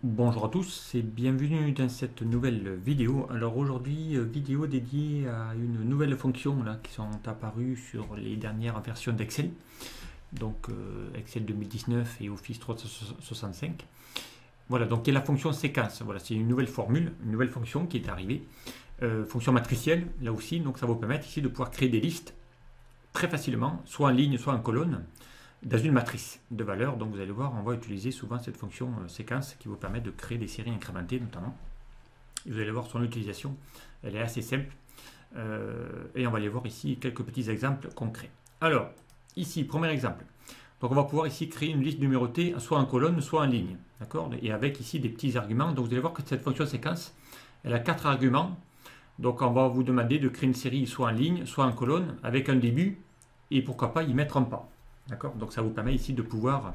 Bonjour à tous et bienvenue dans cette nouvelle vidéo. Alors aujourd'hui, vidéo dédiée à une nouvelle fonction là, qui sont apparues sur les dernières versions d'Excel, donc Excel 2019 et Office 365. Voilà, donc il y a la fonction séquence. Voilà, c'est une nouvelle formule, une nouvelle fonction qui est arrivée. Fonction matricielle, là aussi, donc ça va vous permettre ici de pouvoir créer des listes très facilement, soit en ligne, soit en colonne, dans une matrice de valeurs. Donc vous allez voir, on va utiliser souvent cette fonction séquence qui vous permet de créer des séries incrémentées notamment. Et vous allez voir son utilisation, elle est assez simple. Et on va aller voir ici quelques petits exemples concrets. Alors, ici, premier exemple. Donc on va pouvoir ici créer une liste numérotée, soit en colonne, soit en ligne. D'accord. Et avec ici des petits arguments. Donc vous allez voir que cette fonction séquence, elle a 4 arguments. Donc on va vous demander de créer une série soit en ligne, soit en colonne, avec un début, et pourquoi pas y mettre un pas. D'accord. Donc ça vous permet ici de pouvoir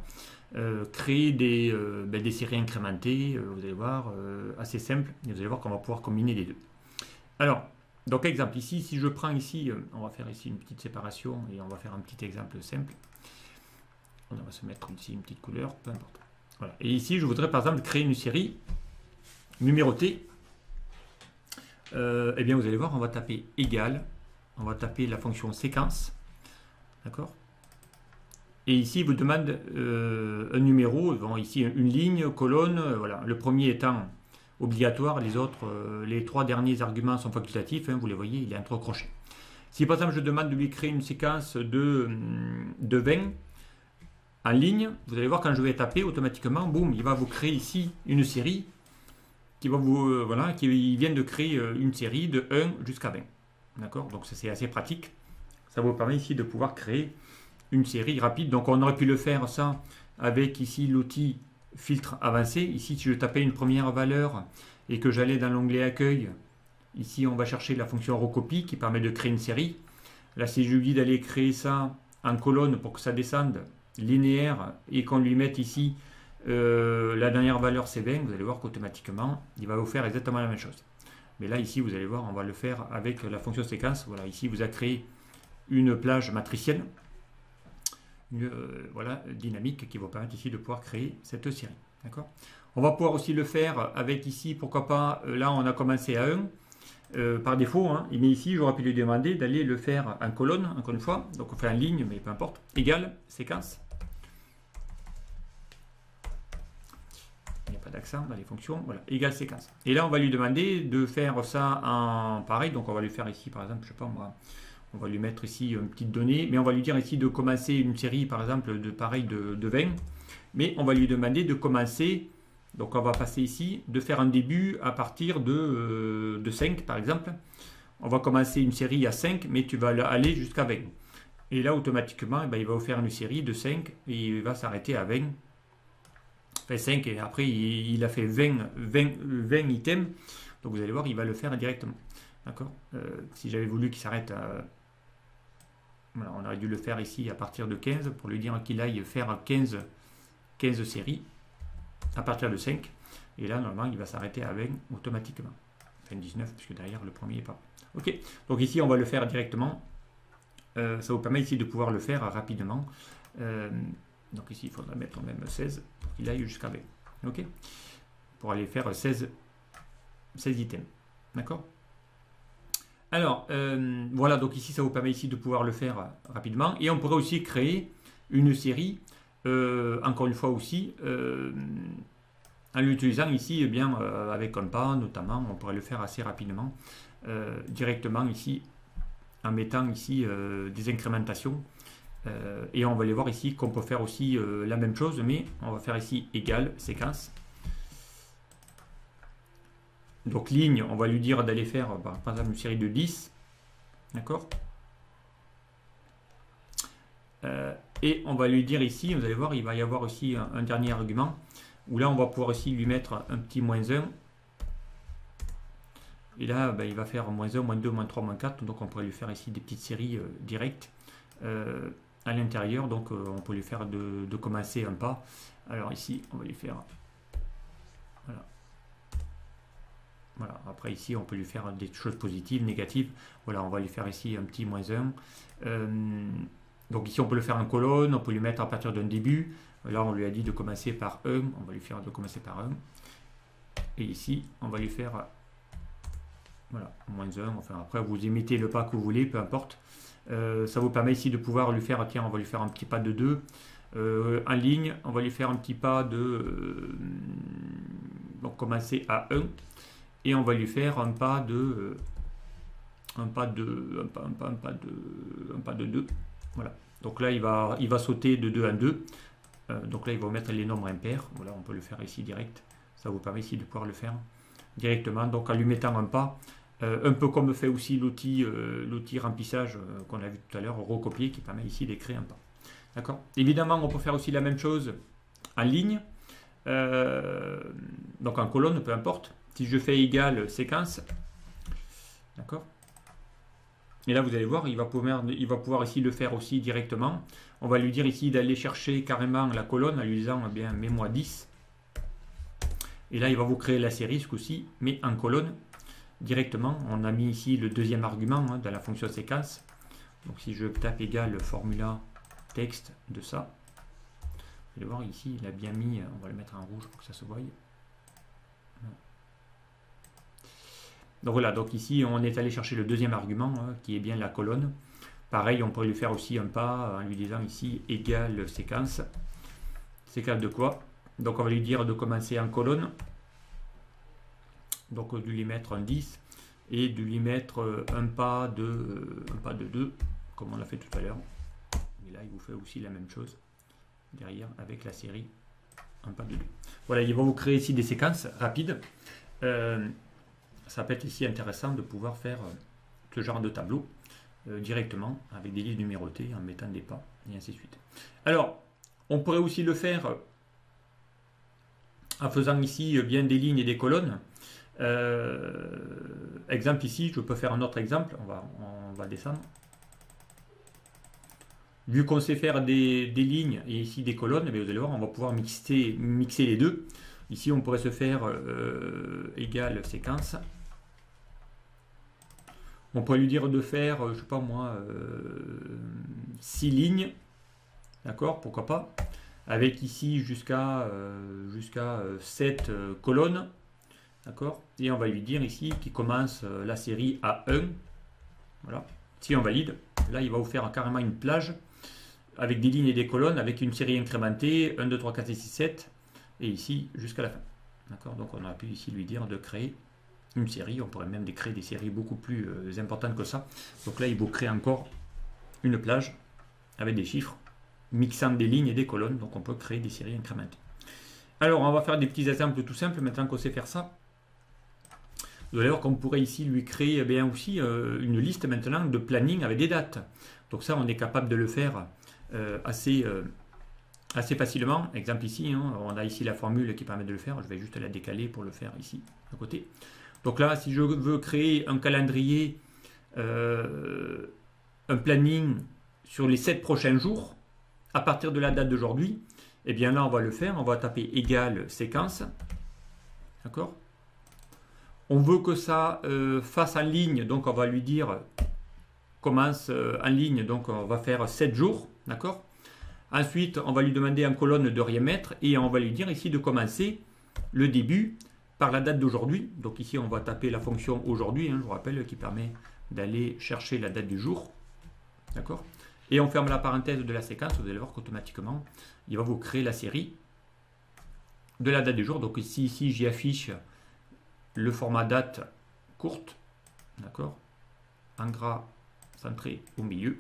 créer des séries incrémentées, vous allez voir, assez simple, et vous allez voir qu'on va pouvoir combiner les deux. Alors, donc exemple ici, si je prends ici, on va faire ici une petite séparation, et on va faire un petit exemple simple. On va se mettre ici une petite couleur, peu importe. Voilà. Et ici, je voudrais par exemple créer une série numérotée. Eh bien, vous allez voir, on va taper égal, on va taper la fonction séquence, d'accord. Et ici, il vous demande un numéro, bon, ici une ligne, colonne, voilà. Le premier étant obligatoire, les autres, les trois derniers arguments sont facultatifs, hein, vous les voyez, il est entre crochets. Si par exemple je demande de lui créer une séquence de 20 en ligne, vous allez voir quand je vais taper, automatiquement, boum, il va vous créer ici une série qui va vous, voilà, qui vient de créer une série de 1 jusqu'à 20. D'accord. Donc ça c'est assez pratique. Ça vous permet ici de pouvoir créer une série rapide. Donc on aurait pu le faire ça avec ici l'outil filtre avancé. Ici si je tapais une première valeur et que j'allais dans l'onglet accueil, ici on va chercher la fonction recopie qui permet de créer une série. Là si je lui dis d'aller créer ça en colonne pour que ça descende linéaire et qu'on lui mette ici la dernière valeur c'est 20, vous allez voir qu'automatiquement il va vous faire exactement la même chose. Mais là ici vous allez voir, on va le faire avec la fonction séquence. Voilà, ici vous a créé une plage matricielle, voilà, dynamique qui va vous permettre ici de pouvoir créer cette série. D'accord. On va pouvoir aussi le faire avec ici, pourquoi pas, là on a commencé à 1 par défaut, hein, mais ici j'aurais pu lui demander d'aller le faire en colonne, encore une fois, donc on fait en ligne, mais peu importe, égal, séquence. Il n'y a pas d'accent dans les fonctions, voilà, égal séquence. Et là on va lui demander de faire ça en pareil, donc on va lui faire ici par exemple, je sais pas moi, on va lui mettre ici une petite donnée, mais on va lui dire ici de commencer une série par exemple de pareil de 20, mais on va lui demander de commencer, donc on va passer ici, de faire un début à partir de 5 par exemple. On va commencer une série à 5, mais tu vas aller jusqu'à 20. Et là automatiquement, il va vous faire une série de 5 et il va s'arrêter à 20. Enfin 5 et après il a fait 20 items, donc vous allez voir, il va le faire directement. D'accord. Si j'avais voulu qu'il s'arrête à... Voilà, on aurait dû le faire ici à partir de 15 pour lui dire qu'il aille faire 15 séries à partir de 5. Et là, normalement, il va s'arrêter à 20 automatiquement. Enfin 19, puisque derrière, le premier n'est pas. Ok, donc ici, on va le faire directement. Ça vous permet ici de pouvoir le faire rapidement. Donc ici, il faudra mettre même 16 pour qu'il aille jusqu'à 20. Ok, pour aller faire 16 items. D'accord. Alors, voilà, donc ici, ça vous permet ici de pouvoir le faire rapidement. Et on pourrait aussi créer une série, encore une fois aussi, en l'utilisant ici, eh bien, avec un pas notamment, on pourrait le faire assez rapidement, directement ici, en mettant ici des incrémentations. Et on va les voir ici qu'on peut faire aussi la même chose, mais on va faire ici égal, séquence. Donc ligne, on va lui dire d'aller faire par exemple une série de 10. D'accord. Et on va lui dire ici, vous allez voir, il va y avoir aussi un dernier argument, où là on va pouvoir aussi lui mettre un petit moins 1. Et là, il va faire moins 1, moins 2, moins 3, moins 4. Donc on pourrait lui faire ici des petites séries directes à l'intérieur. Donc on peut lui faire de commencer un pas. Alors ici, on va lui faire... Voilà. Voilà. Après ici, on peut lui faire des choses positives, négatives. Voilà, on va lui faire ici un petit moins 1. Donc ici, on peut le faire en colonne, on peut lui mettre à partir d'un début. Là, on lui a dit de commencer par 1, on va lui faire de commencer par 1. Et ici, on va lui faire, voilà, moins 1. Enfin, après, vous émettez le pas que vous voulez, peu importe. Ça vous permet ici de pouvoir lui faire, tiens, on va lui faire un petit pas de 2. En ligne, on va lui faire un petit pas de, donc commencer à 1. Et on va lui faire un pas de, un pas de 2. Voilà. Donc là, il va sauter de 2 en 2. Donc là, il va mettre les nombres impairs. Voilà, on peut le faire ici direct. Ça vous permet ici de pouvoir le faire directement. Donc en lui mettant un pas, un peu comme fait aussi l'outil remplissage qu'on a vu tout à l'heure, recopier, qui permet ici d'écrire un pas. D'accord. Évidemment, on peut faire aussi la même chose en ligne. Donc en colonne, peu importe. Si je fais égal séquence, d'accord. Et là, vous allez voir, il va pouvoir ici le faire aussi directement. On va lui dire ici d'aller chercher carrément la colonne en lui disant, eh bien, mets-moi 10. Et là, il va vous créer la série, ce coup-ci, mais en colonne, directement. On a mis ici le deuxième argument dans la fonction séquence. Donc si je tape égal formula texte de ça, vous allez voir ici, il a bien mis, on va le mettre en rouge pour que ça se voie. Donc voilà, donc ici on est allé chercher le deuxième argument qui est bien la colonne. Pareil, on peut lui faire aussi un pas en lui disant ici égal séquence. Séquence de quoi? Donc on va lui dire de commencer en colonne. Donc de lui mettre un 10 et de lui mettre un pas de 2 comme on l'a fait tout à l'heure. Et là il vous fait aussi la même chose derrière avec la série un pas de 2. Voilà, il va vous créer ici des séquences rapides. Ça peut être ici intéressant de pouvoir faire ce genre de tableau directement avec des lignes numérotées en mettant des pas et ainsi de suite. Alors, on pourrait aussi le faire en faisant ici bien des lignes et des colonnes. Exemple ici, je peux faire un autre exemple. On va descendre. Vu qu'on sait faire des lignes et ici des colonnes, vous allez voir, on va pouvoir mixer les deux. Ici, on pourrait se faire égal séquence. On pourrait lui dire de faire, je ne sais pas moi, 6 lignes. D'accord, pourquoi pas. Avec ici jusqu'à 7 colonnes. D'accord. Et on va lui dire ici qu'il commence la série à 1. Voilà. Si on valide, là, il va vous faire carrément une plage avec des lignes et des colonnes, avec une série incrémentée, 1, 2, 3, 4, 5, 6, 7. Et ici, jusqu'à la fin. D'accord. Donc, on a pu ici lui dire de créer une série, on pourrait même créer des séries beaucoup plus importantes que ça. Donc là, il vous crée encore une plage avec des chiffres, mixant des lignes et des colonnes, donc on peut créer des séries incrémentées. Alors, on va faire des petits exemples tout simples, maintenant qu'on sait faire ça. Vous allez voir qu'on pourrait ici lui créer bien aussi une liste maintenant de planning avec des dates. Donc ça, on est capable de le faire assez facilement. Exemple ici, on a ici la formule qui permet de le faire. Je vais juste la décaler pour le faire ici, à côté. Donc là, si je veux créer un calendrier, un planning sur les 7 prochains jours, à partir de la date d'aujourd'hui, eh bien là, on va le faire. On va taper égal séquence. D'accord? On veut que ça fasse en ligne, donc on va lui dire commence en ligne, donc on va faire 7 jours. D'accord? Ensuite, on va lui demander en colonne de rien mettre et on va lui dire ici de commencer le début par la date d'aujourd'hui. Donc ici, on va taper la fonction aujourd'hui, je vous rappelle, qui permet d'aller chercher la date du jour. D'accord? Et on ferme la parenthèse de la séquence. Vous allez voir qu'automatiquement, il va vous créer la série de la date du jour. Donc ici j'y affiche le format date courte. D'accord? En gras, centré au milieu.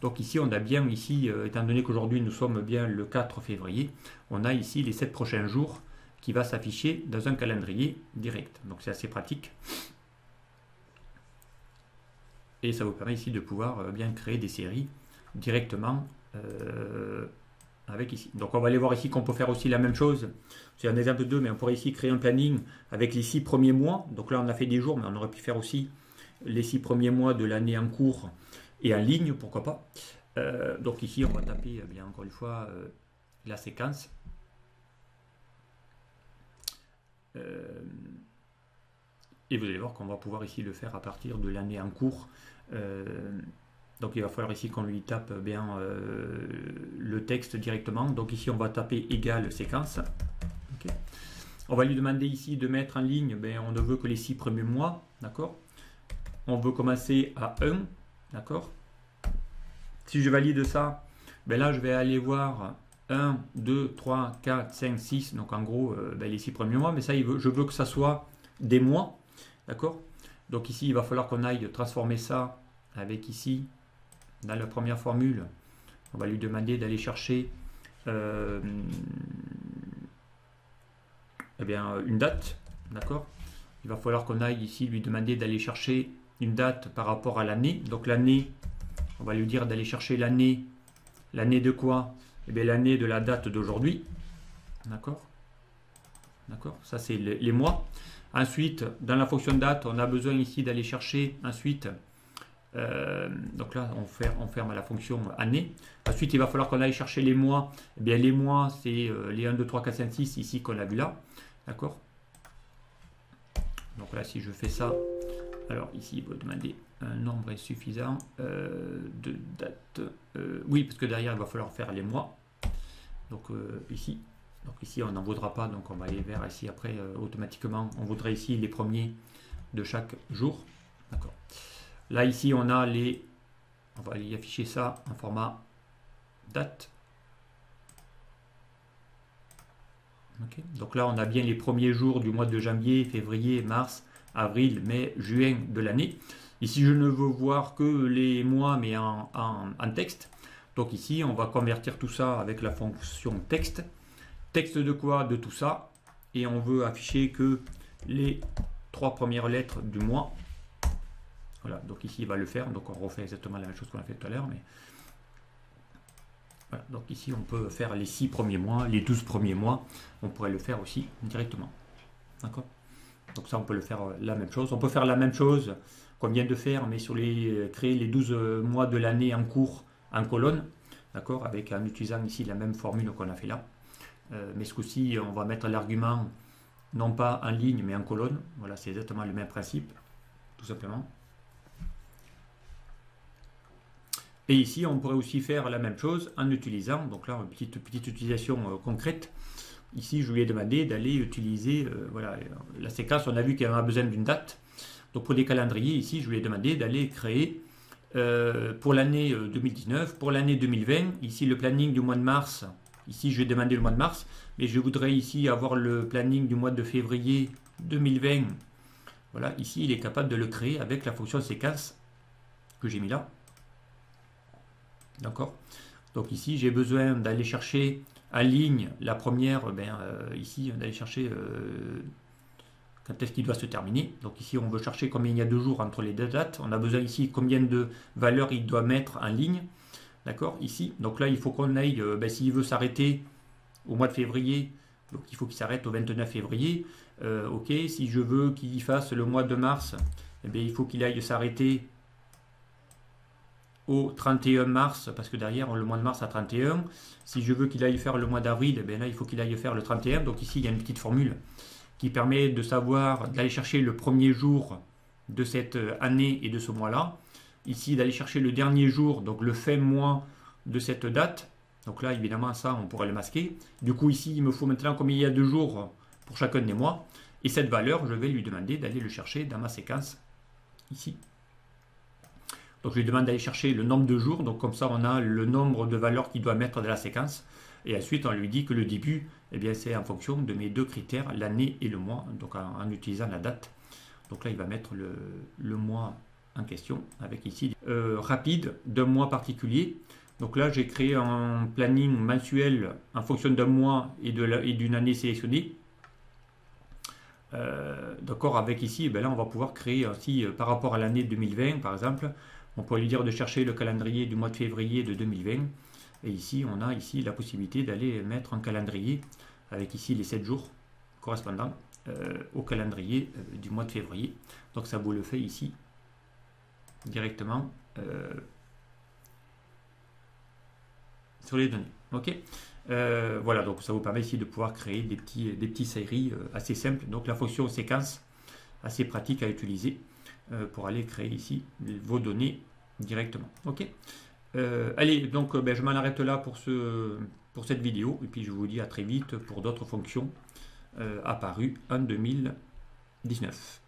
Donc ici, on a bien, étant donné qu'aujourd'hui, nous sommes bien le 4 février, on a ici les 7 prochains jours qui va s'afficher dans un calendrier direct. Donc c'est assez pratique. Et ça vous permet ici de pouvoir bien créer des séries directement avec ici. Donc on va aller voir ici qu'on peut faire aussi la même chose. C'est un exemple 2, mais on pourrait ici créer un planning avec les 6 premiers mois. Donc là on a fait des jours, mais on aurait pu faire aussi les 6 premiers mois de l'année en cours et en ligne, pourquoi pas. Donc ici on va taper bien encore une fois la séquence. Et vous allez voir qu'on va pouvoir ici le faire à partir de l'année en cours Donc il va falloir ici qu'on lui tape bien le texte directement. Donc ici on va taper égal séquence. Okay. On va lui demander ici de mettre en ligne, ben, on ne veut que les 6 premiers mois, d'accord. On veut commencer à 1, d'accord. Si je valide ça, ben là je vais aller voir 1, 2, 3, 4, 5, 6, donc en gros ben, les 6 premiers mois, mais ça je veux que ça soit des mois, d'accord. Donc ici il va falloir qu'on aille transformer ça avec ici, dans la première formule, on va lui demander d'aller chercher eh bien, une date, d'accord. Il va falloir qu'on aille ici lui demander d'aller chercher une date par rapport à l'année. Donc l'année, on va lui dire d'aller chercher l'année. L'année de quoi? Eh bien l'année de la date d'aujourd'hui, d'accord. D'accord, ça c'est les mois. Ensuite, dans la fonction date, on a besoin ici d'aller chercher ensuite, donc là on ferme la fonction année. Ensuite, il va falloir qu'on aille chercher les mois. Eh bien les mois, c'est les 1, 2, 3, 4, 5, 6 ici qu'on a vu là. D'accord. Donc là, si je fais ça, alors ici, il va demander un nombre insuffisant de dates. Oui, parce que derrière, il va falloir faire les mois. Donc ici, on n'en vaudra pas. Donc on va aller vers ici après automatiquement. On voudrait ici les premiers de chaque jour. D'accord. Là, ici, on a les. On va aller afficher ça en format date. Okay. Donc là, on a bien les premiers jours du mois de janvier, février, mars, avril, mai, juin de l'année. Ici, je ne veux voir que les mois, mais en texte. Donc ici, on va convertir tout ça avec la fonction texte. Texte de quoi? De tout ça. Et on veut afficher que les 3 premières lettres du mois. Voilà, donc ici, il va le faire. Donc on refait exactement la même chose qu'on a fait tout à l'heure. Mais voilà, donc ici on peut faire les 6 premiers mois, les 12 premiers mois, on pourrait le faire aussi directement. D'accord. Donc ça on peut le faire la même chose. On peut faire la même chose qu'on vient de faire, mais sur créer les 12 mois de l'année en cours en colonne. D'accord, en utilisant ici la même formule qu'on a fait là. Mais ce coup-ci, on va mettre l'argument non pas en ligne mais en colonne. Voilà, c'est exactement le même principe, tout simplement. Et ici, on pourrait aussi faire la même chose en utilisant, donc là, une petite utilisation concrète. Ici, je lui ai demandé d'aller utiliser voilà, la séquence. On a vu qu'il y en a besoin d'une date. Donc pour des calendriers, ici, je lui ai demandé d'aller créer pour l'année 2019, pour l'année 2020. Ici, le planning du mois de mars. Ici, je vais demander le mois de mars. Mais je voudrais ici avoir le planning du mois de février 2020. Voilà, ici, il est capable de le créer avec la fonction séquence que j'ai mis là. D'accord. Donc ici, j'ai besoin d'aller chercher en ligne la première, ici, d'aller chercher quand est-ce qu'il doit se terminer. Donc ici, on veut chercher combien il y a de jours entre les deux dates. On a besoin ici combien de valeurs il doit mettre en ligne. D'accord, ici. Donc là, il faut qu'on aille, s'il veut s'arrêter au mois de février, donc il faut qu'il s'arrête au 29 février. Ok, si je veux qu'il fasse le mois de mars, eh bien, il faut qu'il aille s'arrêter au 31 mars, parce que derrière, le mois de mars à 31. Si je veux qu'il aille faire le mois d'avril, eh bien là, il faut qu'il aille faire le 31. Donc ici, il y a une petite formule qui permet de savoir, d'aller chercher le premier jour de cette année et de ce mois-là. Ici, d'aller chercher le dernier jour, donc le fin mois de cette date. Donc là, évidemment, ça, on pourrait le masquer. Du coup, ici, il me faut maintenant combien il y a de jours pour chacun des mois. Et cette valeur, je vais lui demander d'aller le chercher dans ma séquence, ici. Donc je lui demande d'aller chercher le nombre de jours, donc comme ça on a le nombre de valeurs qu'il doit mettre dans la séquence. Et ensuite on lui dit que le début, eh bien, c'est en fonction de mes deux critères, l'année et le mois, donc en utilisant la date. Donc là il va mettre le mois en question, avec ici rapide d'un mois particulier. Donc là j'ai créé un planning mensuel en fonction d'un mois et d'une année sélectionnée. D'accord, avec ici, là on va pouvoir créer aussi par rapport à l'année 2020 par exemple. On peut lui dire de chercher le calendrier du mois de février de 2020. Et ici, on a ici la possibilité d'aller mettre un calendrier avec ici les 7 jours correspondants au calendrier du mois de février. Donc ça vous le fait ici directement sur les données. Ok. Voilà, donc ça vous permet ici de pouvoir créer des petits séries assez simples. Donc la fonction séquence, assez pratique à utiliser pour aller créer ici vos données directement. Ok. Allez, donc ben, je m'en arrête là pour cette vidéo, et puis je vous dis à très vite pour d'autres fonctions apparues en 2019.